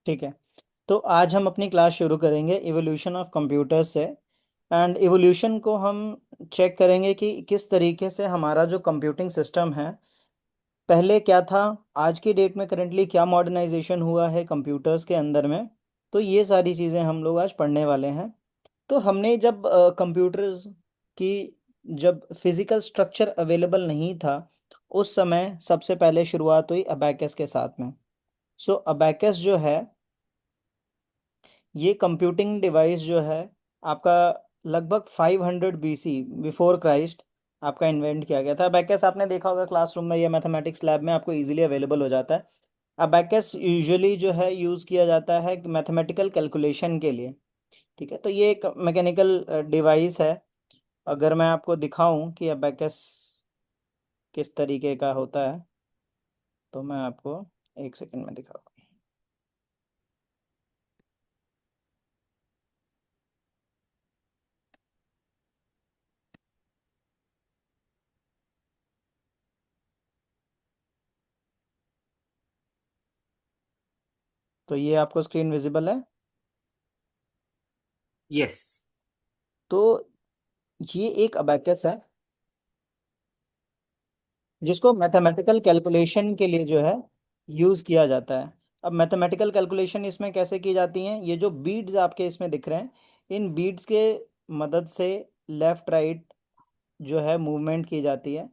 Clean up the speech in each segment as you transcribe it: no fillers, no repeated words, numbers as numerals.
ठीक है। तो आज हम अपनी क्लास शुरू करेंगे इवोल्यूशन ऑफ कंप्यूटर्स से। एंड इवोल्यूशन को हम चेक करेंगे कि किस तरीके से हमारा जो कंप्यूटिंग सिस्टम है पहले क्या था, आज की डेट में करेंटली क्या मॉडर्नाइजेशन हुआ है कंप्यूटर्स के अंदर में। तो ये सारी चीज़ें हम लोग आज पढ़ने वाले हैं। तो हमने जब कंप्यूटर्स की जब फिजिकल स्ट्रक्चर अवेलेबल नहीं था, उस समय सबसे पहले शुरुआत हुई अबैकस के साथ में। सो अबैकस जो है, ये कंप्यूटिंग डिवाइस जो है आपका लगभग 500 BC बिफोर क्राइस्ट आपका इन्वेंट किया गया था। अबैकस आपने देखा होगा क्लासरूम में या मैथमेटिक्स लैब में आपको इजीली अवेलेबल हो जाता है। अबैकस यूजुअली जो है यूज़ किया जाता है मैथमेटिकल कैलकुलेशन के लिए। ठीक है, तो ये एक मैकेनिकल डिवाइस है। अगर मैं आपको दिखाऊं कि अबैकस किस तरीके का होता है, तो मैं आपको एक सेकंड में दिखाऊंगा। तो ये आपको स्क्रीन विजिबल है। यस। तो ये एक अबैकस है जिसको मैथमेटिकल कैलकुलेशन के लिए जो है यूज़ किया जाता है। अब मैथमेटिकल कैलकुलेशन इसमें कैसे की जाती हैं, ये जो बीड्स आपके इसमें दिख रहे हैं, इन बीड्स के मदद से लेफ़्ट राइट जो है मूवमेंट की जाती है।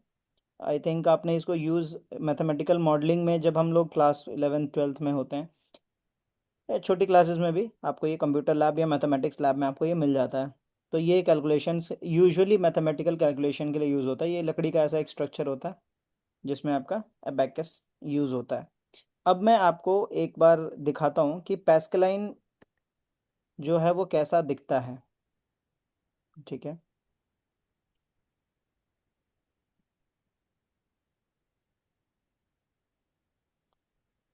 आई थिंक आपने इसको यूज़ मैथमेटिकल मॉडलिंग में, जब हम लोग क्लास 11th 12th में होते हैं या छोटी क्लासेस में भी, आपको ये कंप्यूटर लैब या मैथमेटिक्स लैब में आपको ये मिल जाता है। तो ये कैलकुलेशंस यूजुअली मैथमेटिकल कैलकुलेशन के लिए यूज़ होता है। ये लकड़ी का ऐसा एक स्ट्रक्चर होता है जिसमें आपका अबैकस यूज़ होता है। अब मैं आपको एक बार दिखाता हूँ कि पैस्कलाइन जो है वो कैसा दिखता है। ठीक है।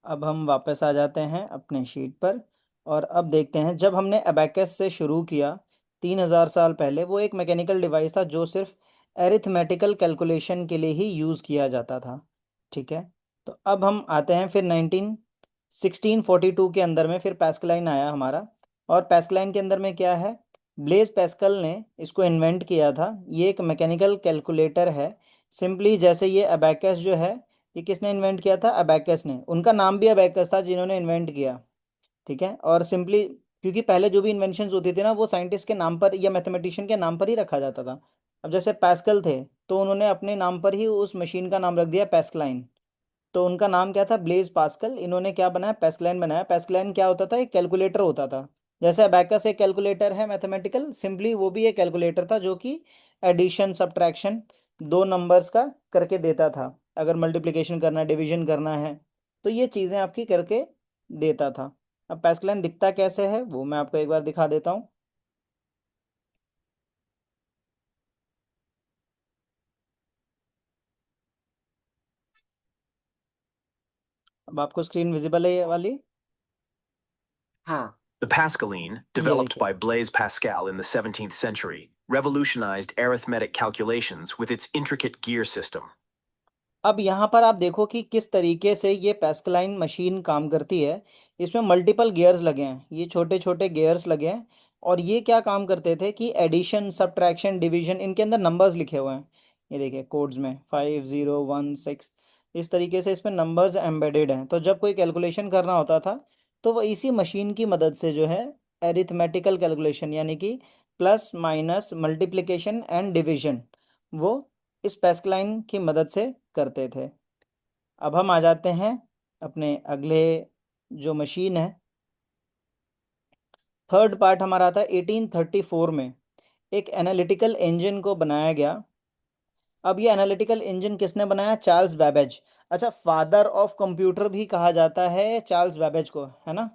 अब हम वापस आ जाते हैं अपने शीट पर और अब देखते हैं, जब हमने अबैकस से शुरू किया 3000 साल पहले, वो एक मैकेनिकल डिवाइस था जो सिर्फ एरिथमेटिकल कैलकुलेशन के लिए ही यूज़ किया जाता था। ठीक है। तो अब हम आते हैं फिर 1642 के अंदर में फिर पैस्कलाइन आया हमारा। और पैस्कलाइन के अंदर में क्या है, ब्लेज पैस्कल ने इसको इन्वेंट किया था। ये एक मैकेनिकल कैलकुलेटर है। सिंपली जैसे ये अबैकस जो है, ये किसने इन्वेंट किया था, अबैकस ने। उनका नाम भी अबैकस था जिन्होंने इन्वेंट किया। ठीक है। और सिंपली क्योंकि पहले जो भी इन्वेंशंस होती थी ना, वो साइंटिस्ट के नाम पर या मैथमेटिशियन के नाम पर ही रखा जाता था। अब जैसे पैस्कल थे, तो उन्होंने अपने नाम पर ही उस मशीन का नाम रख दिया पैस्कलाइन। तो उनका नाम क्या था, ब्लेज पास्कल। इन्होंने क्या बनाया, पैस्कलाइन बनाया। पैस्कलाइन क्या होता था, एक कैलकुलेटर होता था। जैसे अबैकस एक कैलकुलेटर है मैथमेटिकल, सिंपली वो भी एक कैलकुलेटर था जो कि एडिशन सब्ट्रैक्शन दो नंबर्स का करके देता था। अगर मल्टीप्लिकेशन करना है, डिवीजन करना है, तो ये चीज़ें आपकी करके देता था। अब पैस्कलाइन दिखता कैसे है वो मैं आपको एक बार दिखा देता हूँ। अब आपको स्क्रीन विजिबल है ये वाली। हाँ। The Pascaline, ये developed देखिए। by Blaise Pascal in the 17th century, revolutionized arithmetic calculations with its intricate gear system. अब यहाँ पर आप देखो कि किस तरीके से ये पैस्कलाइन मशीन काम करती है। इसमें मल्टीपल गियर्स लगे हैं, ये छोटे छोटे गियर्स लगे हैं। और ये क्या काम करते थे कि एडिशन सब्ट्रैक्शन डिवीजन, इनके अंदर नंबर्स लिखे हुए हैं। ये देखिए कोड्स में 5016, इस तरीके से इसमें नंबर्स एम्बेडेड हैं। तो जब कोई कैलकुलेशन करना होता था, तो वो इसी मशीन की मदद से जो है एरिथमेटिकल कैलकुलेशन, यानी कि plus minus multiplication and division, वो इस पैस्कलाइन की मदद से करते थे। अब हम आ जाते हैं अपने अगले जो मशीन है। थर्ड पार्ट हमारा था 1834 में, एक एनालिटिकल इंजन को बनाया गया। अब ये एनालिटिकल इंजन किसने बनाया, चार्ल्स बैबेज। अच्छा, फादर ऑफ कंप्यूटर भी कहा जाता है चार्ल्स बैबेज को, है ना।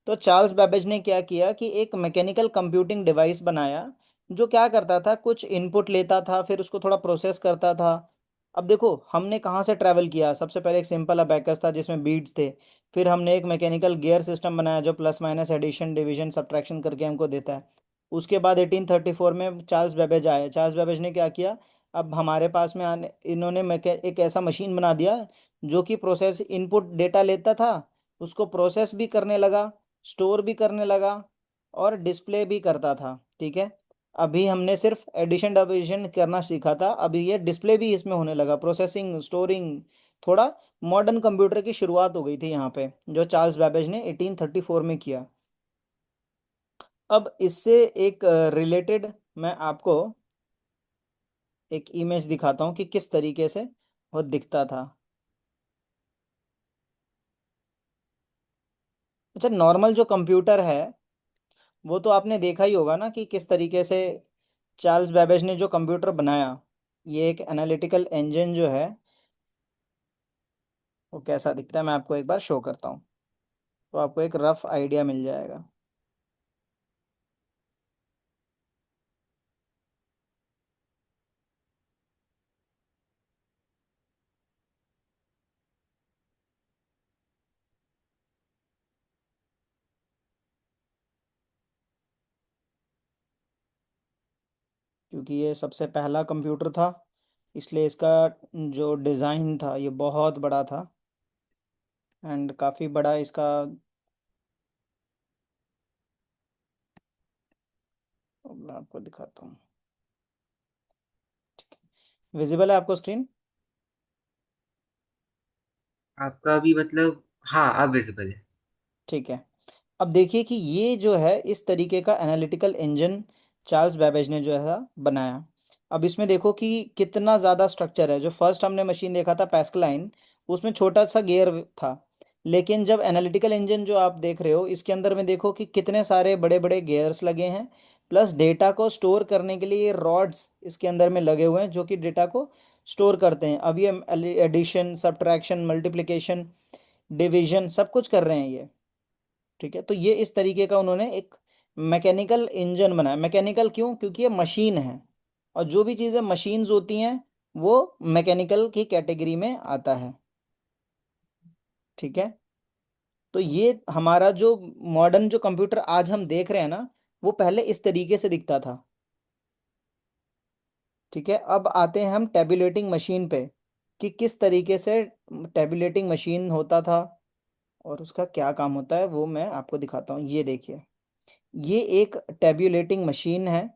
तो चार्ल्स बैबेज ने क्या किया कि एक मैकेनिकल कंप्यूटिंग डिवाइस बनाया जो क्या करता था, कुछ इनपुट लेता था, फिर उसको थोड़ा प्रोसेस करता था। अब देखो हमने कहाँ से ट्रैवल किया, सबसे पहले एक सिंपल अबैकस था जिसमें बीट्स थे। फिर हमने एक मैकेनिकल गियर सिस्टम बनाया जो plus minus addition division subtraction करके हमको देता है। उसके बाद 1834 में चार्ल्स बेबेज आए। चार्ल्स बेबेज ने क्या किया, अब हमारे पास में आने इन्होंने एक ऐसा मशीन बना दिया जो कि प्रोसेस इनपुट डेटा लेता था, उसको प्रोसेस भी करने लगा। स्टोर भी करने लगा और डिस्प्ले भी करता था। ठीक है, अभी हमने सिर्फ एडिशन डिविजन करना सीखा था, अभी ये डिस्प्ले भी इसमें होने लगा, प्रोसेसिंग स्टोरिंग, थोड़ा मॉडर्न कंप्यूटर की शुरुआत हो गई थी यहाँ पे, जो चार्ल्स बैबेज ने 1834 में किया। अब इससे एक रिलेटेड मैं आपको एक इमेज दिखाता हूँ कि किस तरीके से वो दिखता था। अच्छा, नॉर्मल जो कंप्यूटर है वो तो आपने देखा ही होगा ना कि किस तरीके से चार्ल्स बैबेज ने जो कंप्यूटर बनाया, ये एक एनालिटिकल इंजन जो है वो कैसा दिखता है मैं आपको एक बार शो करता हूँ, तो आपको एक रफ आइडिया मिल जाएगा। क्योंकि ये सबसे पहला कंप्यूटर था, इसलिए इसका जो डिज़ाइन था ये बहुत बड़ा था, एंड काफ़ी बड़ा इसका। मैं आपको दिखाता हूँ, विजिबल है आपको स्क्रीन? आपका भी मतलब, हाँ अब विजिबल है। ठीक है, अब देखिए कि ये जो है इस तरीके का एनालिटिकल इंजन चार्ल्स बैबेज ने जो है बनाया। अब इसमें देखो कि कितना ज़्यादा स्ट्रक्चर है। जो फर्स्ट हमने मशीन देखा था पैस्कलाइन, उसमें छोटा सा गियर था, लेकिन जब एनालिटिकल इंजन जो आप देख रहे हो इसके अंदर में देखो कि कितने सारे बड़े बड़े गियर्स लगे हैं, प्लस डेटा को स्टोर करने के लिए रॉड्स इसके अंदर में लगे हुए हैं जो कि डेटा को स्टोर करते हैं। अब ये एडिशन, सब्ट्रैक्शन, मल्टीप्लिकेशन, डिवीजन सब कुछ कर रहे हैं ये। ठीक है, तो ये इस तरीके का उन्होंने एक मैकेनिकल इंजन बनाया। मैकेनिकल क्यों? क्योंकि ये मशीन है, और जो भी चीज़ें मशीन्स होती हैं वो मैकेनिकल की कैटेगरी में आता है। ठीक है, तो ये हमारा जो मॉडर्न जो कंप्यूटर आज हम देख रहे हैं ना, वो पहले इस तरीके से दिखता था। ठीक है, अब आते हैं हम टेबुलेटिंग मशीन पे, कि किस तरीके से टेबुलेटिंग मशीन होता था और उसका क्या काम होता है वो मैं आपको दिखाता हूँ। ये देखिए, ये एक टेबुलेटिंग मशीन है,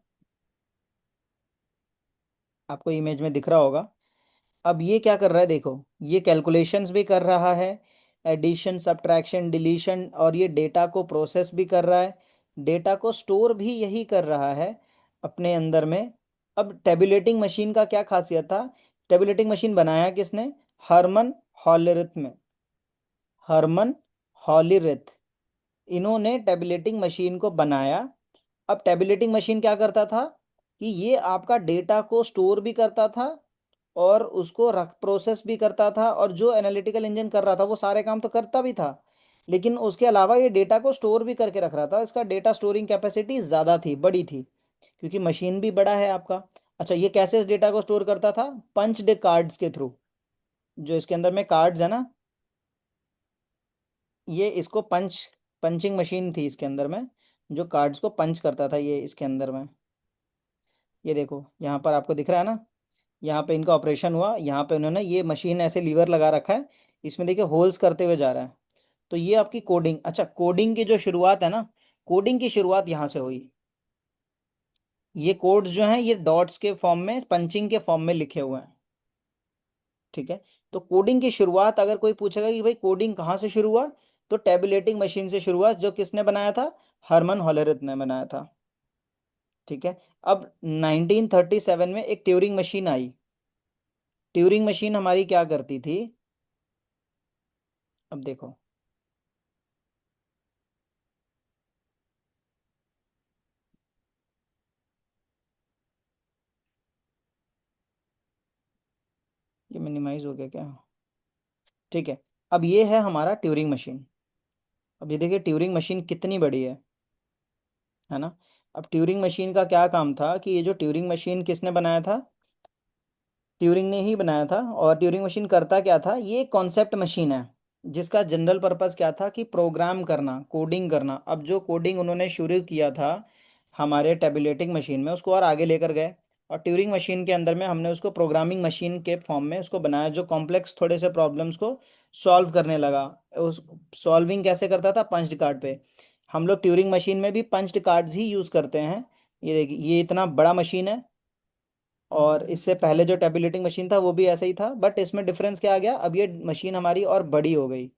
आपको इमेज में दिख रहा होगा। अब ये क्या कर रहा है देखो, ये कैलकुलेशंस भी कर रहा है, एडिशन, सब्ट्रैक्शन, डिलीशन, और ये डेटा को प्रोसेस भी कर रहा है, डेटा को स्टोर भी यही कर रहा है अपने अंदर में। अब टेबुलेटिंग मशीन का क्या खासियत था? टेबुलेटिंग मशीन बनाया किसने? हरमन हॉलरिथ में, हरमन हॉलीरिथ, इन्होंने टेबुलेटिंग मशीन को बनाया। अब टेबुलेटिंग मशीन क्या करता था कि ये आपका डेटा को स्टोर भी करता था और उसको रख प्रोसेस भी करता था, और जो एनालिटिकल इंजन कर रहा था वो सारे काम तो करता भी था, लेकिन उसके अलावा ये डेटा को स्टोर भी करके रख रहा था। इसका डेटा स्टोरिंग कैपेसिटी ज़्यादा थी, बड़ी थी, क्योंकि मशीन भी बड़ा है आपका। अच्छा, ये कैसे इस डेटा को स्टोर करता था? पंच डे कार्ड्स के थ्रू। जो इसके अंदर में कार्ड्स है ना, ये इसको पंचिंग मशीन थी इसके अंदर में, जो कार्ड्स को पंच करता था ये इसके अंदर में। ये देखो यहाँ पर आपको दिख रहा है ना, यहाँ पे इनका ऑपरेशन हुआ, यहाँ पे उन्होंने ये मशीन ऐसे लीवर लगा रखा है, इसमें देखिए होल्स करते हुए जा रहा है। तो ये आपकी कोडिंग। अच्छा, कोडिंग की जो शुरुआत है ना, कोडिंग की शुरुआत यहाँ से हुई। ये कोड्स जो हैं ये डॉट्स के फॉर्म में, पंचिंग के फॉर्म में लिखे हुए हैं। ठीक है, तो कोडिंग की शुरुआत अगर कोई पूछेगा कि भाई कोडिंग कहाँ से शुरू हुआ, तो टेबुलेटिंग मशीन से शुरू हुआ, जो किसने बनाया था? हरमन हॉलेरिथ ने बनाया था। ठीक है, अब 1937 में एक ट्यूरिंग मशीन आई। ट्यूरिंग मशीन हमारी क्या करती थी? अब देखो, ये मिनिमाइज हो गया क्या? ठीक है, अब ये है हमारा ट्यूरिंग मशीन। अब ये देखिए ट्यूरिंग मशीन कितनी बड़ी है ना। अब ट्यूरिंग मशीन का क्या काम था कि ये जो ट्यूरिंग मशीन किसने बनाया था? ट्यूरिंग ने ही बनाया था। और ट्यूरिंग मशीन करता क्या था? ये कॉन्सेप्ट मशीन है जिसका जनरल पर्पस क्या था कि प्रोग्राम करना, कोडिंग करना। अब जो कोडिंग उन्होंने शुरू किया था हमारे टेबुलेटिंग मशीन में, उसको और आगे लेकर गए, और ट्यूरिंग मशीन के अंदर में हमने उसको प्रोग्रामिंग मशीन के फॉर्म में उसको बनाया, जो कॉम्प्लेक्स थोड़े से प्रॉब्लम्स को सॉल्व करने लगा। उस सॉल्विंग कैसे करता था? पंच्ड कार्ड पे। हम लोग ट्यूरिंग मशीन में भी पंच्ड कार्ड्स ही यूज करते हैं। ये देखिए, ये इतना बड़ा मशीन है, और इससे पहले जो टेबुलेटिंग मशीन था वो भी ऐसा ही था, बट इसमें डिफरेंस क्या आ गया, अब ये मशीन हमारी और बड़ी हो गई।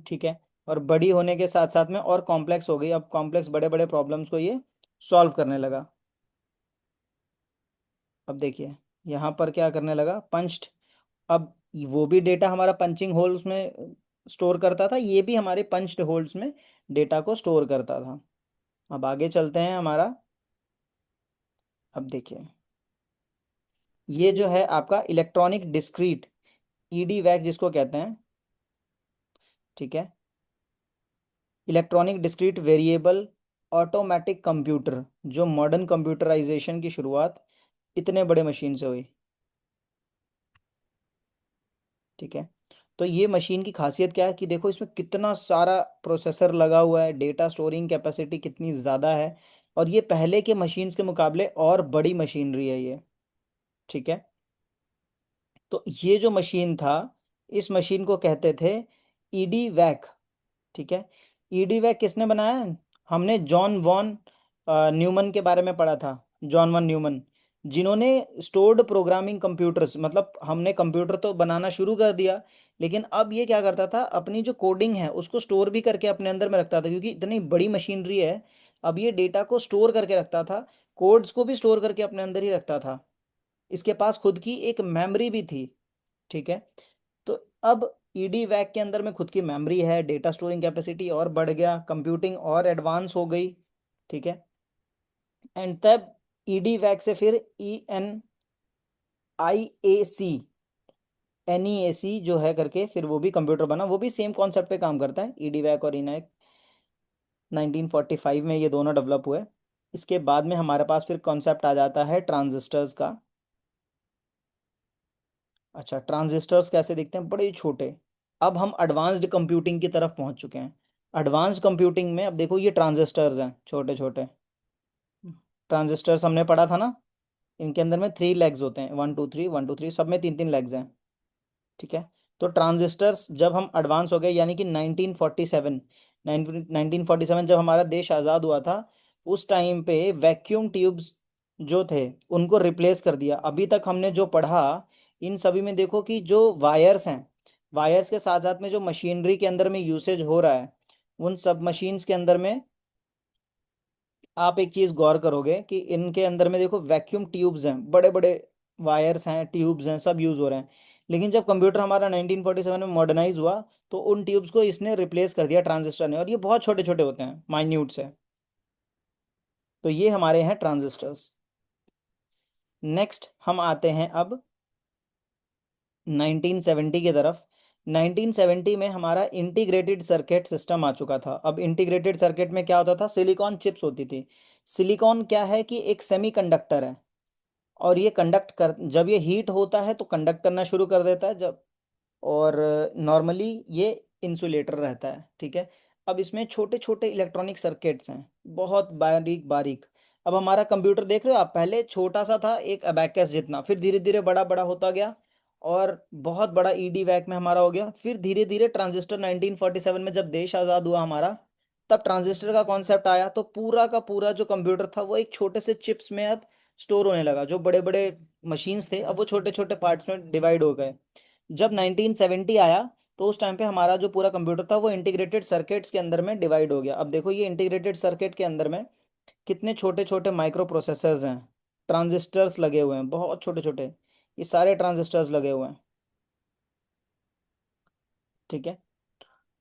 ठीक है। और बड़ी होने के साथ साथ में और कॉम्प्लेक्स हो गई, अब कॉम्प्लेक्स बड़े बड़े प्रॉब्लम्स को ये सॉल्व करने लगा। अब देखिए, यहाँ पर क्या करने लगा, पंच्ड। अब वो भी डेटा हमारा पंचिंग होल्स में स्टोर करता था, ये भी हमारे पंच्ड होल्स में डेटा को स्टोर करता था। अब आगे चलते हैं हमारा। अब देखिए, ये जो है आपका इलेक्ट्रॉनिक डिस्क्रीट, ईडी वैक जिसको कहते हैं। ठीक है। Electronic discrete variable automatic computer, जो मॉडर्न कंप्यूटराइजेशन की शुरुआत इतने बड़े मशीन से हुई। ठीक है। तो ये मशीन की खासियत क्या है कि देखो, इसमें कितना सारा प्रोसेसर लगा हुआ है, डेटा स्टोरिंग कैपेसिटी कितनी ज़्यादा है, और ये पहले के मशीन्स के मुकाबले और बड़ी मशीनरी है ये। ठीक है। तो ये जो मशीन था, इस मशीन को कहते थे ईडी वैक। ठीक है। ईडी वैक किसने बनाया है? हमने जॉन वॉन न्यूमन के बारे में पढ़ा था। जॉन वन न्यूमन, जिन्होंने स्टोर्ड प्रोग्रामिंग कंप्यूटर्स, मतलब हमने कंप्यूटर तो बनाना शुरू कर दिया, लेकिन अब ये क्या करता था, अपनी जो कोडिंग है उसको स्टोर भी करके अपने अंदर में रखता था, क्योंकि इतनी बड़ी मशीनरी है। अब ये डेटा को स्टोर करके रखता था, कोड्स को भी स्टोर करके अपने अंदर ही रखता था। इसके पास खुद की एक मेमोरी भी थी। ठीक है। तो अब ईडी वैक के अंदर में खुद की मेमोरी है, डेटा स्टोरिंग कैपेसिटी और बढ़ गया, कंप्यूटिंग और एडवांस हो गई। ठीक है। एंड तब ईडी वैक से फिर ई एन आई ए सी, एन ई ए सी जो है करके, फिर वो भी कंप्यूटर बना, वो भी सेम कॉन्सेप्ट पे काम करता है, ईडी वैक और इनैक। 1945 में ये दोनों डेवलप हुए। इसके बाद में हमारे पास फिर कॉन्सेप्ट आ जाता है ट्रांजिस्टर्स का। अच्छा, ट्रांजिस्टर्स कैसे दिखते हैं, बड़े छोटे। अब हम एडवांस्ड कंप्यूटिंग की तरफ पहुंच चुके हैं। एडवांस्ड कंप्यूटिंग में अब देखो, ये ट्रांजिस्टर्स हैं छोटे छोटे। ट्रांजिस्टर्स हमने पढ़ा था ना, इनके अंदर में 3 लेग्स होते हैं, 1 2 3, 1 2 3, सब में 3 3 लेग्स हैं। ठीक है। तो ट्रांजिस्टर्स जब हम एडवांस हो गए, यानी कि 1947, 1947 जब हमारा देश आज़ाद हुआ था, उस टाइम पे वैक्यूम ट्यूब्स जो थे उनको रिप्लेस कर दिया। अभी तक हमने जो पढ़ा, इन सभी में देखो कि जो वायर्स हैं, वायर्स के साथ साथ में जो मशीनरी के अंदर में यूसेज हो रहा है, उन सब मशीन्स के अंदर में आप एक चीज़ गौर करोगे कि इनके अंदर में देखो वैक्यूम ट्यूब्स हैं, बड़े बड़े वायर्स हैं, ट्यूब्स हैं, सब यूज़ हो रहे हैं। लेकिन जब कंप्यूटर हमारा 1947 में मॉडर्नाइज हुआ, तो उन ट्यूब्स को इसने रिप्लेस कर दिया ट्रांजिस्टर ने, और ये बहुत छोटे छोटे होते हैं, माइन्यूट से। तो ये हमारे हैं ट्रांजिस्टर्स। नेक्स्ट हम आते हैं अब 1970 की तरफ। 1970 में हमारा इंटीग्रेटेड सर्किट सिस्टम आ चुका था। अब इंटीग्रेटेड सर्किट में क्या होता था, सिलिकॉन चिप्स होती थी। सिलिकॉन क्या है कि एक सेमीकंडक्टर है, और ये कंडक्ट कर, जब ये हीट होता है तो कंडक्ट करना शुरू कर देता है, जब, और नॉर्मली ये इंसुलेटर रहता है। ठीक है। अब इसमें छोटे छोटे इलेक्ट्रॉनिक सर्किट्स हैं, बहुत बारीक बारीक। अब हमारा कंप्यूटर देख रहे हो आप, पहले छोटा सा था, एक अबैकस जितना, फिर धीरे धीरे बड़ा बड़ा होता गया, और बहुत बड़ा ईडी वैक में हमारा हो गया। फिर धीरे धीरे ट्रांजिस्टर, 1947 में जब देश आज़ाद हुआ हमारा, तब ट्रांजिस्टर का कॉन्सेप्ट आया, तो पूरा का पूरा जो कंप्यूटर था वो एक छोटे से चिप्स में अब स्टोर होने लगा। जो बड़े बड़े मशीन्स थे, अब वो छोटे छोटे पार्ट्स में डिवाइड हो गए। जब 1970 आया, तो उस टाइम पे हमारा जो पूरा कंप्यूटर था वो इंटीग्रेटेड सर्किट्स के अंदर में डिवाइड हो गया। अब देखो, ये इंटीग्रेटेड सर्किट के अंदर में कितने छोटे छोटे माइक्रो प्रोसेसर्स हैं, ट्रांजिस्टर्स लगे हुए हैं, बहुत छोटे छोटे, ये सारे ट्रांजिस्टर्स लगे हुए हैं। ठीक है।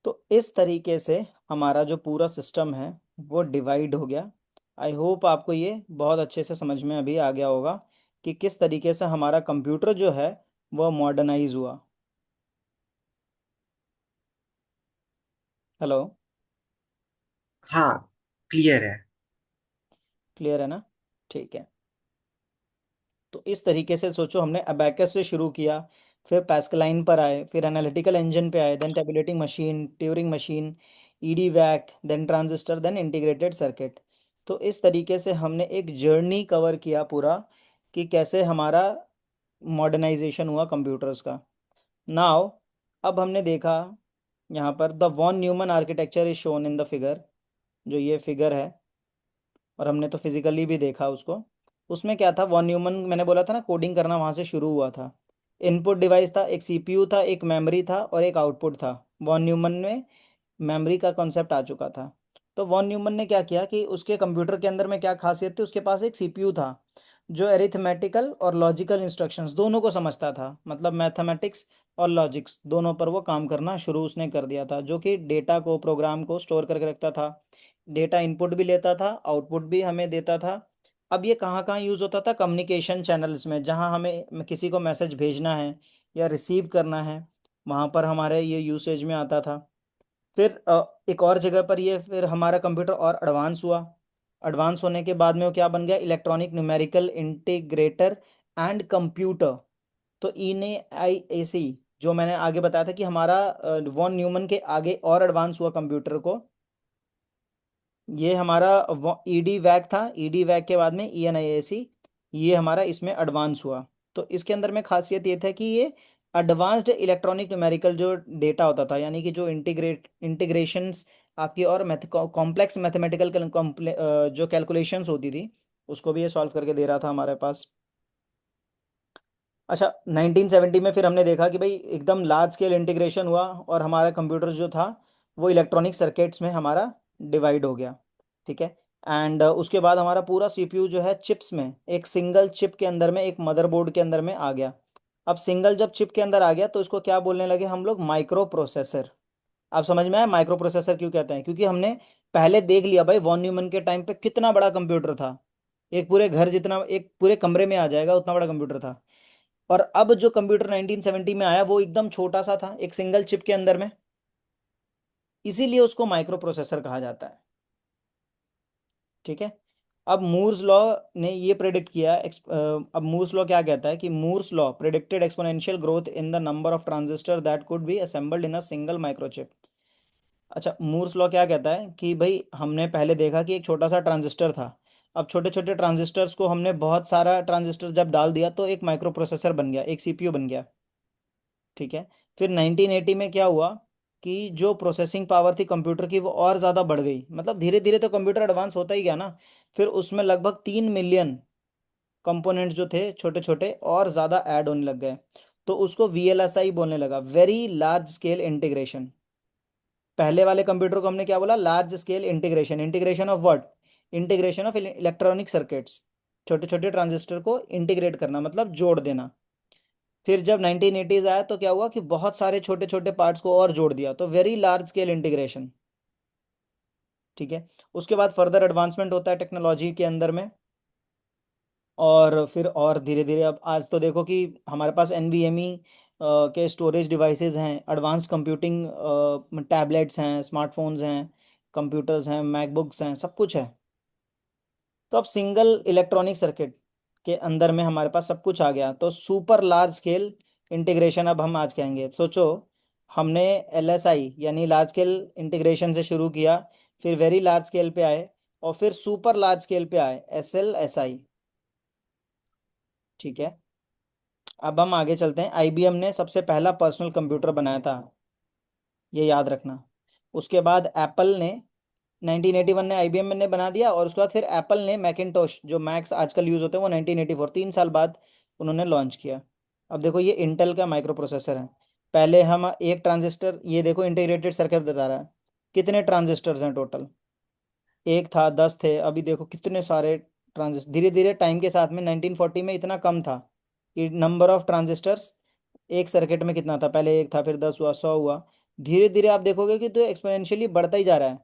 तो इस तरीके से हमारा जो पूरा सिस्टम है वो डिवाइड हो गया। आई होप आपको ये बहुत अच्छे से समझ में अभी आ गया होगा कि किस तरीके से हमारा कंप्यूटर जो है वो मॉडर्नाइज हुआ। हेलो। हाँ, क्लियर है। क्लियर है ना? ठीक है। तो इस तरीके से सोचो, हमने अबैकस से शुरू किया, फिर पैस्कलाइन पर आए, फिर एनालिटिकल इंजन पे आए, then tabulating machine, Turing machine, EDVAC, then transistor, then integrated circuit. तो इस तरीके से हमने एक जर्नी कवर किया पूरा, कि कैसे हमारा मॉडर्नाइजेशन हुआ कंप्यूटर्स का। नाउ, अब हमने देखा यहाँ पर the von Neumann architecture is shown in the figure, जो ये फिगर है, और हमने तो फिजिकली भी देखा उसको। उसमें क्या था, वॉन न्यूमन, मैंने बोला था ना कोडिंग करना वहाँ से शुरू हुआ था। इनपुट डिवाइस था, एक सीपीयू था, एक मेमोरी था और एक आउटपुट था। वॉन न्यूमन में मेमोरी का कॉन्सेप्ट आ चुका था। तो वॉन न्यूमन ने क्या किया कि उसके कंप्यूटर के अंदर में क्या खासियत थी, उसके पास एक सीपीयू था जो एरिथमेटिकल और लॉजिकल इंस्ट्रक्शंस दोनों को समझता था, मतलब मैथमेटिक्स और लॉजिक्स दोनों पर वो काम करना शुरू उसने कर दिया था, जो कि डेटा को, प्रोग्राम को स्टोर करके रखता था। डेटा इनपुट भी लेता था, आउटपुट भी हमें देता था। अब ये कहाँ कहाँ यूज़ होता था, कम्युनिकेशन चैनल्स में, जहाँ हमें किसी को मैसेज भेजना है या रिसीव करना है, वहाँ पर हमारे ये यूसेज में आता था। फिर एक और जगह पर ये फिर हमारा कंप्यूटर और एडवांस हुआ। एडवांस होने के बाद में वो क्या बन गया, electronic numerical integrator and computer. तो INAIAC, जो मैंने आगे बताया था कि हमारा वॉन न्यूमन के आगे और एडवांस हुआ कंप्यूटर को, ये हमारा ईडी वैक था, ईडी वैक के बाद में ENIAC, ये हमारा इसमें एडवांस हुआ। तो इसके अंदर में खासियत ये था कि ये एडवांस्ड इलेक्ट्रॉनिक न्यूमेरिकल जो डेटा होता था, यानी कि जो इंटीग्रेशंस आपकी और कॉम्प्लेक्स मैथमेटिकल जो कैलकुलेशंस होती थी, उसको भी ये सॉल्व करके दे रहा था हमारे पास। अच्छा, 1970 में फिर हमने देखा कि भाई एकदम लार्ज स्केल इंटीग्रेशन हुआ और हमारा कंप्यूटर जो था वो इलेक्ट्रॉनिक सर्किट्स में हमारा डिवाइड हो गया। ठीक है। एंड उसके बाद हमारा पूरा सीपीयू जो है चिप्स में, एक सिंगल चिप के अंदर में, एक मदरबोर्ड के अंदर में आ गया। अब सिंगल जब चिप के अंदर आ गया तो इसको क्या बोलने लगे हम लोग, माइक्रो प्रोसेसर। आप समझ में आया माइक्रो प्रोसेसर क्यों कहते हैं, क्योंकि हमने पहले देख लिया भाई वॉन न्यूमन के टाइम पे कितना बड़ा कंप्यूटर था, एक पूरे घर जितना, एक पूरे कमरे में आ जाएगा उतना बड़ा कंप्यूटर था। और अब जो कंप्यूटर 1970 में आया वो एकदम छोटा सा था, एक सिंगल चिप के अंदर में, इसीलिए उसको माइक्रो प्रोसेसर कहा जाता है। ठीक है। अब मूर्स लॉ ने ये प्रेडिक्ट किया, अब मूर्स लॉ क्या कहता है कि Moore's law predicted exponential growth in the number of transistor that could be assembled in a single microchip. अच्छा, मूर्स लॉ क्या कहता है कि भाई हमने पहले देखा कि एक छोटा सा ट्रांजिस्टर था, अब छोटे छोटे ट्रांजिस्टर्स को हमने बहुत सारा ट्रांजिस्टर जब डाल दिया तो एक माइक्रो प्रोसेसर बन गया, एक सीपीयू बन गया। ठीक है। फिर 1980 में क्या हुआ कि जो प्रोसेसिंग पावर थी कंप्यूटर की वो और ज़्यादा बढ़ गई, मतलब धीरे धीरे तो कंप्यूटर एडवांस होता ही गया ना। फिर उसमें लगभग 3 मिलियन कंपोनेंट्स जो थे छोटे छोटे और ज़्यादा ऐड होने लग गए, तो उसको VLSI बोलने लगा, वेरी लार्ज स्केल इंटीग्रेशन। पहले वाले कंप्यूटर को हमने क्या बोला, large scale integration, integration of what, integration of electronic circuits, छोटे छोटे ट्रांजिस्टर को इंटीग्रेट करना मतलब जोड़ देना। फिर जब 1980s आया तो क्या हुआ कि बहुत सारे छोटे छोटे पार्ट्स को और जोड़ दिया, तो वेरी लार्ज स्केल इंटीग्रेशन। ठीक है। उसके बाद फर्दर एडवांसमेंट होता है टेक्नोलॉजी के अंदर में, और फिर और धीरे धीरे अब आज तो देखो कि हमारे पास NVMe के स्टोरेज डिवाइसेस हैं, एडवांस कंप्यूटिंग टैबलेट्स हैं, स्मार्टफोन्स हैं, कंप्यूटर्स हैं, मैकबुक्स हैं, सब कुछ है। तो अब सिंगल इलेक्ट्रॉनिक सर्किट के अंदर में हमारे पास सब कुछ आ गया, तो सुपर लार्ज स्केल इंटीग्रेशन अब हम आज कहेंगे। सोचो, हमने LSI यानी लार्ज स्केल इंटीग्रेशन से शुरू किया, फिर वेरी लार्ज स्केल पे आए, और फिर सुपर लार्ज स्केल पे आए, SLSI। ठीक है। अब हम आगे चलते हैं, IBM ने सबसे पहला पर्सनल कंप्यूटर बनाया था, ये याद रखना। उसके बाद एप्पल ने 1981 में IBM ने बना दिया, और उसके बाद फिर एप्पल ने मैकिनटोश, जो मैक्स आजकल यूज़ होते हैं, वो 1984, 3 साल बाद उन्होंने लॉन्च किया। अब देखो ये इंटेल का माइक्रो प्रोसेसर है। पहले हम एक ट्रांजिस्टर, ये देखो इंटीग्रेटेड सर्किट बता रहा है, कितने ट्रांजिस्टर्स हैं टोटल, एक था, 10 थे, अभी देखो कितने सारे ट्रांजिस्टर। धीरे धीरे टाइम के साथ में 1940 में इतना कम था कि नंबर ऑफ ट्रांजिस्टर्स एक सर्किट में कितना था, पहले एक था, फिर 10 हुआ, 100 हुआ, धीरे धीरे आप देखोगे कि तो एक्सपोनेंशियली बढ़ता ही जा रहा है।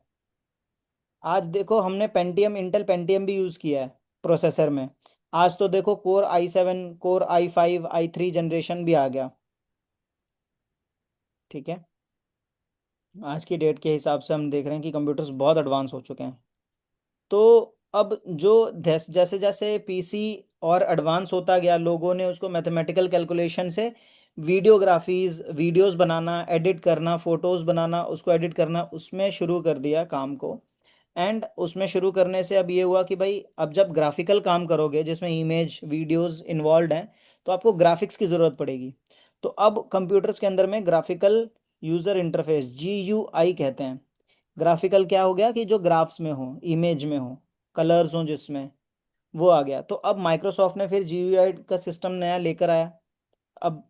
आज देखो हमने पेंटियम, इंटेल पेंटियम भी यूज़ किया है प्रोसेसर में। आज तो देखो Core i7, Core i5, i3 generation भी आ गया। ठीक है। आज की डेट के हिसाब से हम देख रहे हैं कि कंप्यूटर्स बहुत एडवांस हो चुके हैं। तो अब जो जैसे जैसे PC और एडवांस होता गया, लोगों ने उसको मैथमेटिकल कैलकुलेशन से वीडियोग्राफीज, वीडियोस बनाना, एडिट करना, फोटोज़ बनाना, उसको एडिट करना, उसमें शुरू कर दिया काम को। एंड उसमें शुरू करने से अब ये हुआ कि भाई अब जब ग्राफिकल काम करोगे जिसमें इमेज वीडियोस इन्वॉल्व हैं, तो आपको ग्राफिक्स की ज़रूरत पड़ेगी। तो अब कंप्यूटर्स के अंदर में ग्राफिकल यूज़र इंटरफेस, GUI कहते हैं। ग्राफिकल क्या हो गया कि जो ग्राफ्स में हो, इमेज में हो, कलर्स हो जिसमें, वो आ गया। तो अब माइक्रोसॉफ्ट ने फिर GUI का सिस्टम नया लेकर आया। अब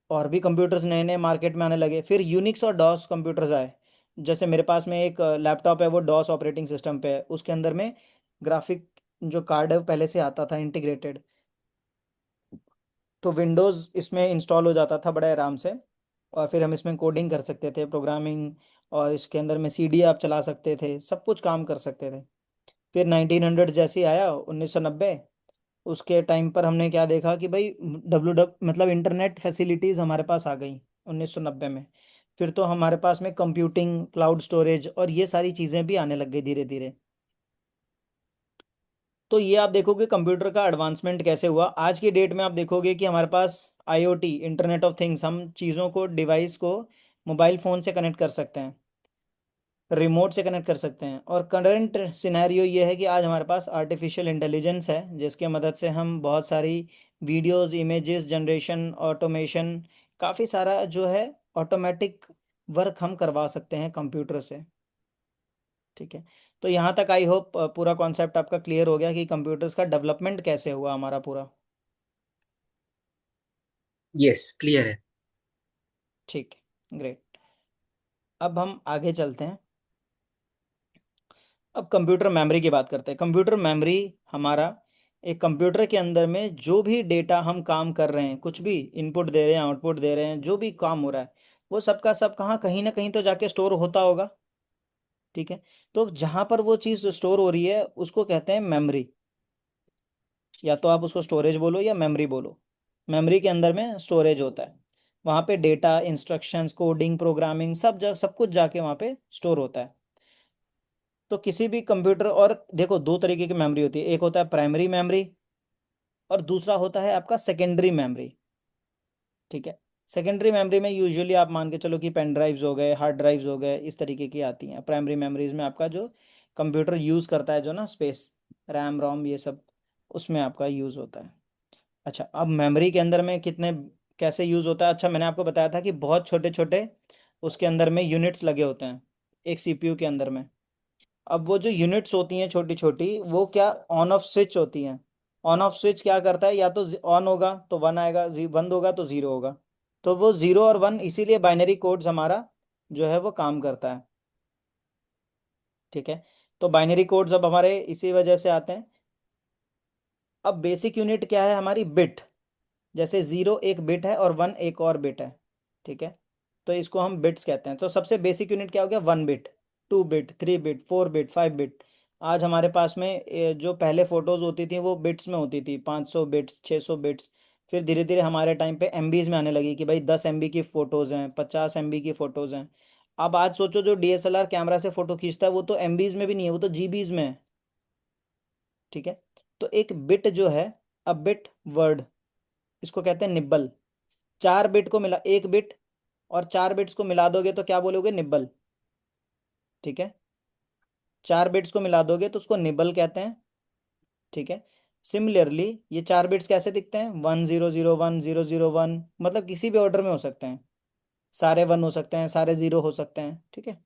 और भी कंप्यूटर्स नए नए मार्केट में आने लगे। फिर यूनिक्स और डॉस कंप्यूटर्स आए। जैसे मेरे पास में एक लैपटॉप है, वो डॉस ऑपरेटिंग सिस्टम पे है, उसके अंदर में ग्राफिक जो कार्ड है वो पहले से आता था इंटीग्रेटेड। तो विंडोज़ इसमें इंस्टॉल हो जाता था बड़े आराम से, और फिर हम इसमें कोडिंग कर सकते थे, प्रोग्रामिंग, और इसके अंदर में CD आप चला सकते थे, सब कुछ काम कर सकते थे। फिर 1900 जैसे ही आया, 1990, उसके टाइम पर हमने क्या देखा कि भाई मतलब इंटरनेट फैसिलिटीज़ हमारे पास आ गई 1990 में। फिर तो हमारे पास में कंप्यूटिंग, क्लाउड स्टोरेज और ये सारी चीज़ें भी आने लग गई धीरे धीरे। तो ये आप देखोगे कंप्यूटर का एडवांसमेंट कैसे हुआ। आज की डेट में आप देखोगे कि हमारे पास IoT, इंटरनेट ऑफ थिंग्स, हम चीज़ों को, डिवाइस को मोबाइल फ़ोन से कनेक्ट कर सकते हैं, रिमोट से कनेक्ट कर सकते हैं। और करंट सिनेरियो ये है कि आज हमारे पास आर्टिफिशियल इंटेलिजेंस है, जिसके मदद से हम बहुत सारी वीडियोस, इमेजेस जनरेशन, ऑटोमेशन, काफ़ी सारा जो है ऑटोमेटिक वर्क हम करवा सकते हैं कंप्यूटर से। ठीक है। तो यहाँ तक आई होप पूरा कॉन्सेप्ट आपका क्लियर हो गया कि कंप्यूटर्स का डेवलपमेंट कैसे हुआ हमारा पूरा। यस, क्लियर है। ठीक है, ग्रेट। अब हम आगे चलते हैं। अब कंप्यूटर मेमोरी की बात करते हैं। कंप्यूटर मेमोरी हमारा, एक कंप्यूटर के अंदर में जो भी डेटा हम काम कर रहे हैं, कुछ भी इनपुट दे रहे हैं, आउटपुट दे रहे हैं, जो भी काम हो रहा है, वो सब का सब कहाँ, कहीं ना कहीं तो जाके स्टोर होता होगा। ठीक है। तो जहाँ पर वो चीज़ स्टोर हो रही है उसको कहते हैं मेमोरी। या तो आप उसको स्टोरेज बोलो या मेमोरी बोलो। मेमोरी के अंदर में स्टोरेज होता है, वहाँ पे डेटा, इंस्ट्रक्शंस, कोडिंग, प्रोग्रामिंग, सब कुछ जाके वहाँ पे स्टोर होता है। तो किसी भी कंप्यूटर, और देखो दो तरीके की मेमोरी होती है, एक होता है प्राइमरी मेमोरी और दूसरा होता है आपका सेकेंडरी मेमोरी। ठीक है। सेकेंडरी मेमोरी में यूजुअली आप मान के चलो कि पेन ड्राइव्स हो गए, हार्ड ड्राइव्स हो गए, इस तरीके की आती हैं। प्राइमरी मेमोरीज में आपका जो कंप्यूटर यूज़ करता है, जो ना स्पेस, रैम रोम ये सब, उसमें आपका यूज़ होता है। अच्छा, अब मेमोरी के अंदर में कितने, कैसे यूज़ होता है। अच्छा, मैंने आपको बताया था कि बहुत छोटे छोटे उसके अंदर में यूनिट्स लगे होते हैं एक CPU के अंदर में। अब वो जो यूनिट्स होती हैं छोटी छोटी, वो क्या, ऑन ऑफ स्विच होती हैं। ऑन ऑफ स्विच क्या करता है, या तो ऑन होगा तो वन आएगा, बंद होगा तो ज़ीरो होगा। तो वो ज़ीरो और वन, इसीलिए बाइनरी कोड्स हमारा जो है वो काम करता है। ठीक है। तो बाइनरी कोड्स अब हमारे इसी वजह से आते हैं। अब बेसिक यूनिट क्या है हमारी, बिट। जैसे ज़ीरो एक बिट है और वन एक और बिट है। ठीक है। तो इसको हम बिट्स कहते हैं। तो सबसे बेसिक यूनिट क्या हो गया, 1 bit, 2 bit, 3 bit, 4 bit, 5 bit. आज हमारे पास में जो पहले फ़ोटोज़ होती थी वो बिट्स में होती थी, 500 बिट्स, 600 बिट्स। फिर धीरे धीरे हमारे टाइम पे MBs में आने लगी कि भाई 10 MB की फ़ोटोज़ हैं, 50 MB की फ़ोटोज़ हैं। अब आज सोचो जो DSLR कैमरा से फ़ोटो खींचता है वो तो MBs में भी नहीं है, वो तो GBs में है। ठीक है। तो एक बिट जो है, अब बिट वर्ड, इसको कहते हैं निब्बल। 4 बिट को मिला, एक बिट और 4 बिट्स को मिला दोगे तो क्या बोलोगे, निब्बल। ठीक है। 4 बिट्स को मिला दोगे तो उसको निब्बल कहते हैं। ठीक है। सिमिलरली ये 4 बिट्स कैसे दिखते हैं, 1001 001, मतलब किसी भी ऑर्डर में हो सकते हैं, सारे वन हो सकते हैं, सारे ज़ीरो हो सकते हैं। ठीक है।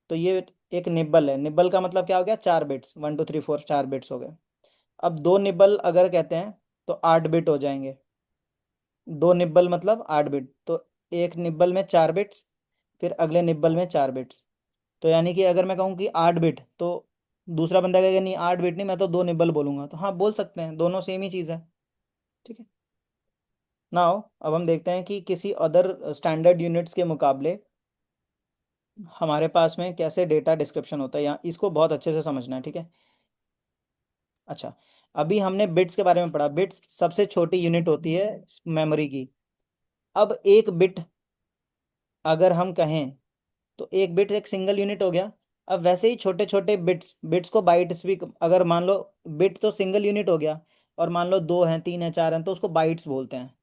तो ये एक निब्बल है। निब्बल का मतलब क्या हो गया, 4 बिट्स, 1 2 3 4, 4 बिट्स हो गए। अब दो निब्बल अगर कहते हैं तो 8 बिट हो जाएंगे। दो निब्बल मतलब 8 बिट, तो एक निब्बल में 4 बिट्स, फिर अगले निब्बल में 4 बिट्स। तो यानी कि अगर मैं कहूँ कि 8 बिट, तो दूसरा बंदा कहेगा नहीं 8 बिट नहीं, मैं तो दो निब्बल बोलूंगा। तो हाँ, बोल सकते हैं, दोनों सेम ही चीज़ है। ठीक है। नाउ अब हम देखते हैं कि किसी अदर स्टैंडर्ड यूनिट्स के मुकाबले हमारे पास में कैसे डेटा डिस्क्रिप्शन होता है, या इसको बहुत अच्छे से समझना है। ठीक है। अच्छा, अभी हमने बिट्स के बारे में पढ़ा। बिट्स सबसे छोटी यूनिट होती है मेमोरी की। अब एक बिट अगर हम कहें तो एक बिट एक सिंगल यूनिट हो गया। अब वैसे ही छोटे छोटे बिट्स, बिट्स को बाइट्स भी, अगर मान लो बिट तो सिंगल यूनिट हो गया, और मान लो दो हैं, तीन हैं, चार हैं, तो उसको बाइट्स बोलते हैं।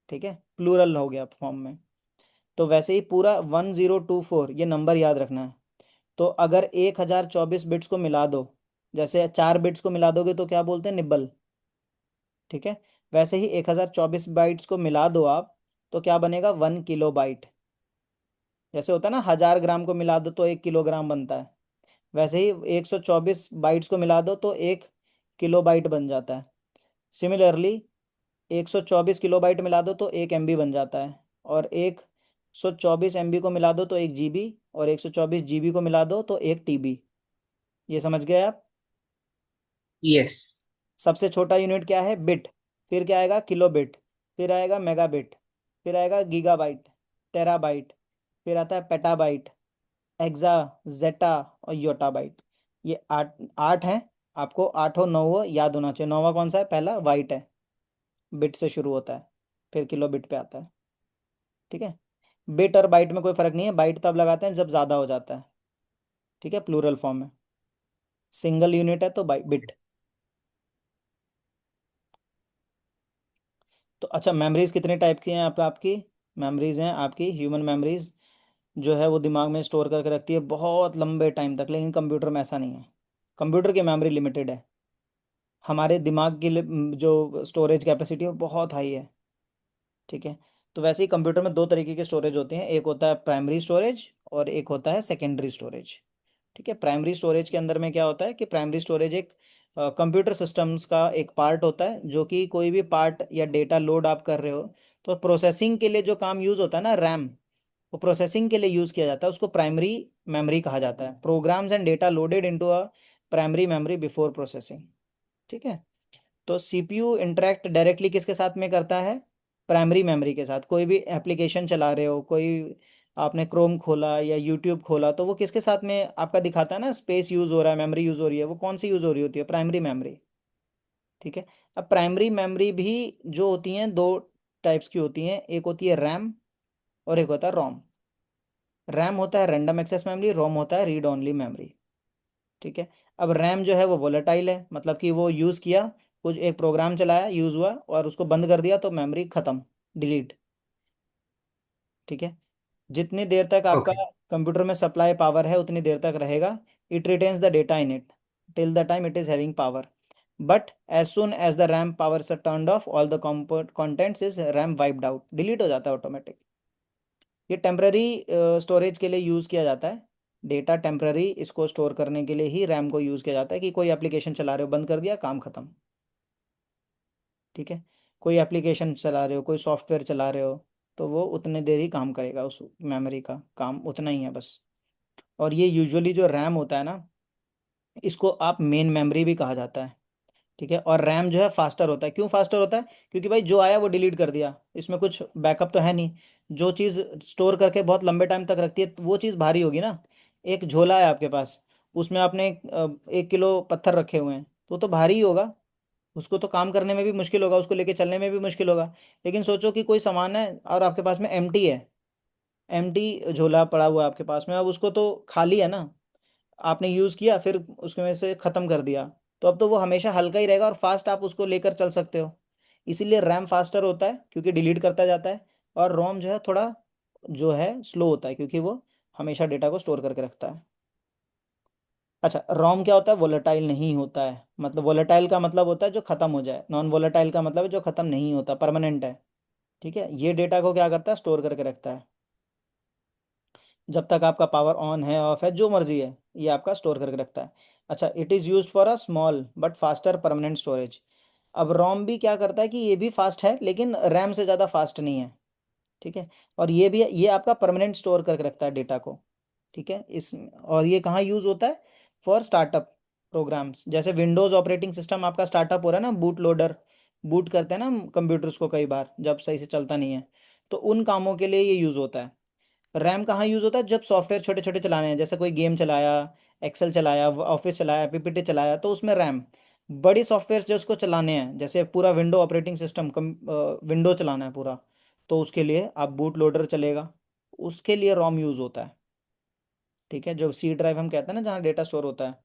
ठीक है, प्लूरल हो गया फॉर्म में। तो वैसे ही पूरा 1024 ये नंबर याद रखना है। तो अगर 1024 बिट्स को मिला दो, जैसे 4 बिट्स को मिला दोगे तो क्या बोलते हैं, निब्बल। ठीक है। वैसे ही 1024 बाइट्स को मिला दो आप, तो क्या बनेगा, 1 किलो बाइट। जैसे होता है ना, 1000 ग्राम को मिला दो तो 1 किलोग्राम बनता है, वैसे ही 124 बाइट्स को मिला दो तो 1 किलोबाइट बन जाता है। सिमिलरली 124 किलोबाइट मिला दो तो 1 MB बन जाता है, और 124 MB को मिला दो तो 1 GB, और 124 GB को मिला दो तो 1 TB। ये समझ गए आप? यस। सबसे छोटा यूनिट क्या है? बिट। फिर क्या आएगा? किलोबिट। फिर आएगा मेगाबिट। फिर आएगा गीगाबाइट, टेराबाइट। फिर आता है पेटाबाइट, एक्सा, जेटा और योटाबाइट। ये आठ आठ हैं। आपको आठों नौ याद होना चाहिए। नौवा कौन सा है? पहला वाइट है, बिट से शुरू होता है, फिर किलो बिट पे आता है। ठीक है। बिट और बाइट में कोई फर्क नहीं है, बाइट तब लगाते हैं जब ज़्यादा हो जाता है। ठीक है, प्लूरल फॉर्म में। सिंगल यूनिट है तो बाइट बिट। तो अच्छा, मेमोरीज कितने टाइप की हैं आपकी? मेमोरीज हैं आपकी, ह्यूमन मेमोरीज जो है वो दिमाग में स्टोर करके रखती है बहुत लंबे टाइम तक, लेकिन कंप्यूटर में ऐसा नहीं है। कंप्यूटर की मेमोरी लिमिटेड है। हमारे दिमाग की जो स्टोरेज कैपेसिटी है वो बहुत हाई है। ठीक है। तो वैसे ही कंप्यूटर में दो तरीके के स्टोरेज होते हैं, एक होता है प्राइमरी स्टोरेज और एक होता है सेकेंडरी स्टोरेज। ठीक है। प्राइमरी स्टोरेज के अंदर में क्या होता है कि प्राइमरी स्टोरेज एक कंप्यूटर सिस्टम्स का एक पार्ट होता है, जो कि कोई भी पार्ट या डेटा लोड आप कर रहे हो, तो प्रोसेसिंग के लिए जो काम यूज़ होता है ना, रैम, वो प्रोसेसिंग के लिए यूज़ किया जाता है, उसको प्राइमरी मेमोरी कहा जाता है। Programs and data loaded into a primary memory before processing. ठीक है। तो सीपीयू इंटरेक्ट डायरेक्टली किसके साथ में करता है? प्राइमरी मेमोरी के साथ। कोई भी एप्लीकेशन चला रहे हो, कोई आपने क्रोम खोला या यूट्यूब खोला, तो वो किसके साथ में आपका दिखाता है ना, स्पेस यूज़ हो रहा है, मेमोरी यूज़ हो रही है, वो कौन सी यूज़ हो रही होती है? Primary memory. ठीक है। अब प्राइमरी मेमोरी भी जो होती हैं दो टाइप्स की होती हैं, एक होती है रैम और एक होता है रोम। रैम होता है रैंडम एक्सेस मेमोरी, रोम होता है रीड ओनली मेमोरी। ठीक है। अब रैम जो है वो वोलेटाइल है, मतलब कि वो यूज़ किया, कुछ एक प्रोग्राम चलाया, यूज़ हुआ और उसको बंद कर दिया तो मेमोरी ख़त्म, डिलीट। ठीक है। जितनी देर तक आपका ओके। कंप्यूटर में सप्लाई पावर है उतनी देर तक रहेगा। It retains the data in it till the time it is having power, but as soon as the RAM power से turn off all the contents is RAM wiped out, delete हो जाता है automatic. ये temporary storage के लिए use किया जाता है। डेटा टेम्पररी इसको स्टोर करने के लिए ही रैम को यूज़ किया जाता है, कि कोई एप्लीकेशन चला रहे हो, बंद कर दिया, काम खत्म। ठीक है। कोई एप्लीकेशन चला रहे हो, कोई सॉफ्टवेयर चला रहे हो, तो वो उतने देर ही काम करेगा, उस मेमोरी का काम उतना ही है बस। और ये यूजुअली जो रैम होता है ना, इसको आप मेन मेमोरी भी कहा जाता है। ठीक है। और रैम जो है फास्टर होता है। क्यों फास्टर होता है? क्योंकि भाई जो आया वो डिलीट कर दिया, इसमें कुछ बैकअप तो है नहीं। जो चीज़ स्टोर करके बहुत लंबे टाइम तक रखती है वो चीज़ भारी होगी ना। एक झोला है आपके पास, उसमें आपने 1 किलो पत्थर रखे हुए हैं, तो वो तो भारी ही होगा। उसको तो काम करने में भी मुश्किल होगा, उसको लेके चलने में भी मुश्किल होगा। लेकिन सोचो कि कोई सामान है और आपके पास में एम्प्टी है, एम्प्टी झोला पड़ा हुआ है आपके पास में, अब उसको तो खाली है ना, आपने यूज़ किया फिर उसके में से ख़त्म कर दिया, तो अब तो वो हमेशा हल्का ही रहेगा और फास्ट आप उसको लेकर चल सकते हो। इसीलिए रैम फास्टर होता है क्योंकि डिलीट करता जाता है, और रोम जो है थोड़ा जो है स्लो होता है क्योंकि वो हमेशा डेटा को स्टोर करके रखता है। अच्छा, रोम क्या होता है? वोलेटाइल नहीं होता है। मतलब वोलेटाइल का मतलब होता है जो ख़त्म हो जाए, नॉन वोलेटाइल का मतलब है जो ख़त्म नहीं होता, परमानेंट है। ठीक है। ये डेटा को क्या करता है? स्टोर करके रखता है। जब तक आपका पावर ऑन है, ऑफ है, जो मर्जी है, ये आपका स्टोर करके रखता है। अच्छा, it is use for a small but faster permanent storage. अब रोम भी क्या करता है कि ये भी फास्ट है लेकिन रैम से ज़्यादा फास्ट नहीं है। ठीक है। और ये भी, ये आपका परमानेंट स्टोर करके रखता है डेटा को। ठीक है। इस और ये कहाँ यूज़ होता है? फॉर स्टार्टअप प्रोग्राम्स, जैसे विंडोज़ ऑपरेटिंग सिस्टम आपका स्टार्टअप हो रहा है ना, बूट लोडर, बूट करते हैं ना कंप्यूटर्स को कई बार जब सही से चलता नहीं है, तो उन कामों के लिए ये यूज़ होता है। रैम कहाँ यूज़ होता है? जब सॉफ्टवेयर छोटे छोटे चलाने हैं, जैसे कोई गेम चलाया, एक्सेल चलाया, ऑफिस चलाया, पीपीटी चलाया, तो उसमें रैम। बड़ी सॉफ्टवेयर जो उसको चलाने हैं, जैसे पूरा विंडो ऑपरेटिंग सिस्टम विंडो चलाना है पूरा, तो उसके लिए आप बूट लोडर चलेगा, उसके लिए रोम यूज़ होता है। ठीक है। जो सी ड्राइव हम कहते हैं ना, जहाँ डेटा स्टोर होता है,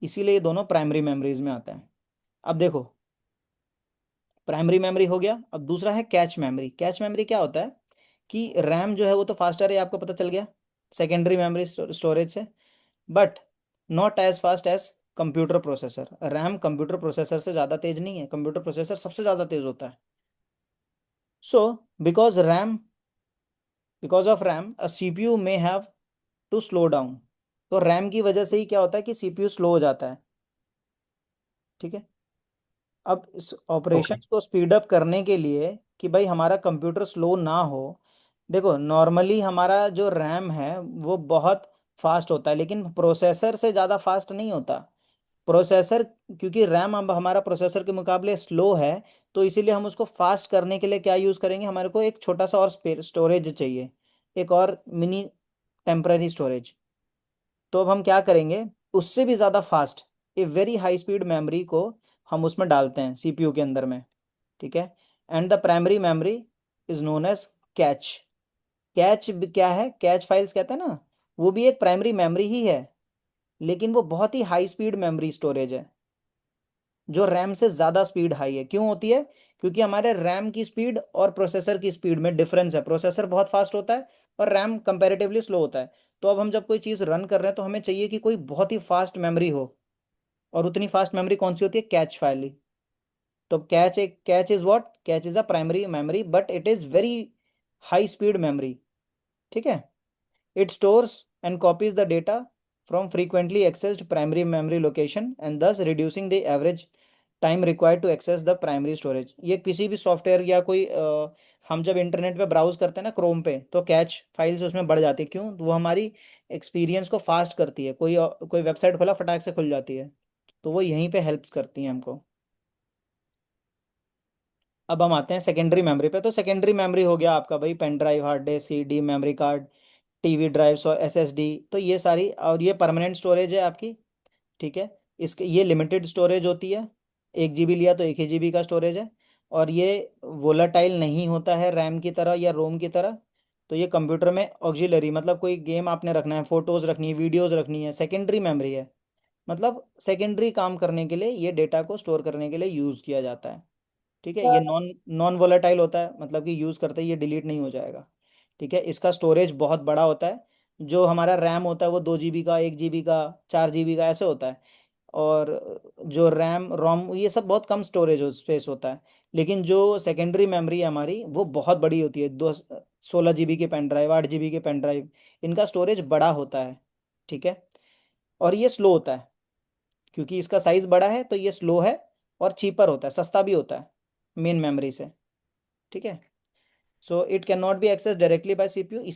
इसीलिए ये दोनों प्राइमरी मेमोरीज में आते हैं। अब देखो, प्राइमरी मेमोरी हो गया, अब दूसरा है कैच मेमोरी। कैच मेमोरी क्या होता है कि रैम जो है वो तो फास्टर है, आपको पता चल गया, सेकेंडरी मेमोरी स्टोरेज से, but not as fast as computer processor. RAM computer processor से ज़्यादा तेज नहीं है, कंप्यूटर प्रोसेसर सबसे ज़्यादा तेज होता है। So because RAM because of RAM a CPU may have to slow down. तो रैम की वजह से ही क्या होता है कि सीपीयू स्लो हो जाता है। ठीक है। अब इस ऑपरेशन ओके। को स्पीड अप करने के लिए कि भाई हमारा कंप्यूटर स्लो ना हो, देखो नॉर्मली हमारा जो रैम है वो बहुत फास्ट होता है, लेकिन प्रोसेसर से ज़्यादा फास्ट नहीं होता प्रोसेसर। क्योंकि रैम अब हमारा प्रोसेसर के मुकाबले स्लो है, तो इसीलिए हम उसको फास्ट करने के लिए क्या यूज़ करेंगे, हमारे को एक छोटा सा और स्टोरेज चाहिए, एक और मिनी टेम्पररी स्टोरेज। तो अब हम क्या करेंगे, उससे भी ज़्यादा fast a very high speed memory को हम उसमें डालते हैं सीपीयू के अंदर में। ठीक है। And the primary memory is known as cache. Cache क्या है, कैच फाइल्स कहते हैं ना, वो भी एक प्राइमरी मेमोरी ही है, लेकिन वो बहुत ही हाई स्पीड मेमोरी स्टोरेज है, जो रैम से ज़्यादा स्पीड हाई है। क्यों होती है, क्योंकि हमारे रैम की स्पीड और प्रोसेसर की स्पीड में डिफरेंस है। प्रोसेसर बहुत फास्ट होता है और रैम कंपैरेटिवली स्लो होता है। तो अब हम जब कोई चीज़ रन कर रहे हैं तो हमें चाहिए कि कोई बहुत ही फास्ट मेमोरी हो, और उतनी फास्ट मेमोरी कौन सी होती है, कैच फाइल। तो cache is what, cache is a primary memory but it is very high speed memory. ठीक है। It stores and copies the data from frequently accessed primary memory location and thus reducing the average time required to access the primary storage. ये किसी भी software या कोई हम जब internet पे ब्राउज करते हैं ना क्रोम पे, तो कैच फाइल्स उसमें बढ़ जाती है। क्यों, तो वो हमारी एक्सपीरियंस को फास्ट करती है। कोई वेबसाइट खोला फटाक से खुल जाती है, तो वो यहीं पे हेल्प्स करती हैं हमको। अब हम आते हैं सेकेंडरी मेमोरी पे। तो सेकेंडरी मेमोरी हो गया आपका भाई pen drive, hard disk, CD, memory card, TV drives और एसएसडी। तो ये सारी, और ये परमानेंट स्टोरेज है आपकी। ठीक है। इसके ये लिमिटेड स्टोरेज होती है, 1 जीबी लिया तो 1 ही जीबी का स्टोरेज है। और ये वोलाटाइल नहीं होता है रैम की तरह या रोम की तरह। तो ये कंप्यूटर में ऑक्सिलरी, मतलब कोई गेम आपने रखना है, फोटोज़ रखनी है, वीडियोज़ रखनी है, सेकेंडरी मेमोरी है। मतलब सेकेंडरी काम करने के लिए, ये डेटा को स्टोर करने के लिए यूज़ किया जाता है। ठीक है। ये नॉन नॉन वोलेटाइल होता है, मतलब कि यूज़ करते ही ये डिलीट नहीं हो जाएगा। ठीक है। इसका स्टोरेज बहुत बड़ा होता है। जो हमारा रैम होता है वो 2 जीबी का, 1 जीबी का, 4 जीबी का ऐसे होता है। और जो रैम रोम ये सब बहुत कम स्टोरेज स्पेस होता है। लेकिन जो सेकेंडरी मेमोरी है हमारी वो बहुत बड़ी होती है। 16 जीबी के पेन ड्राइव, 8 जीबी के पेन ड्राइव, इनका स्टोरेज बड़ा होता है। ठीक है। और ये स्लो होता है, क्योंकि इसका साइज बड़ा है तो ये स्लो है, और चीपर होता है, सस्ता भी होता है मेन मेमोरी से। ठीक है। So it can not be access directly by CPU. इसी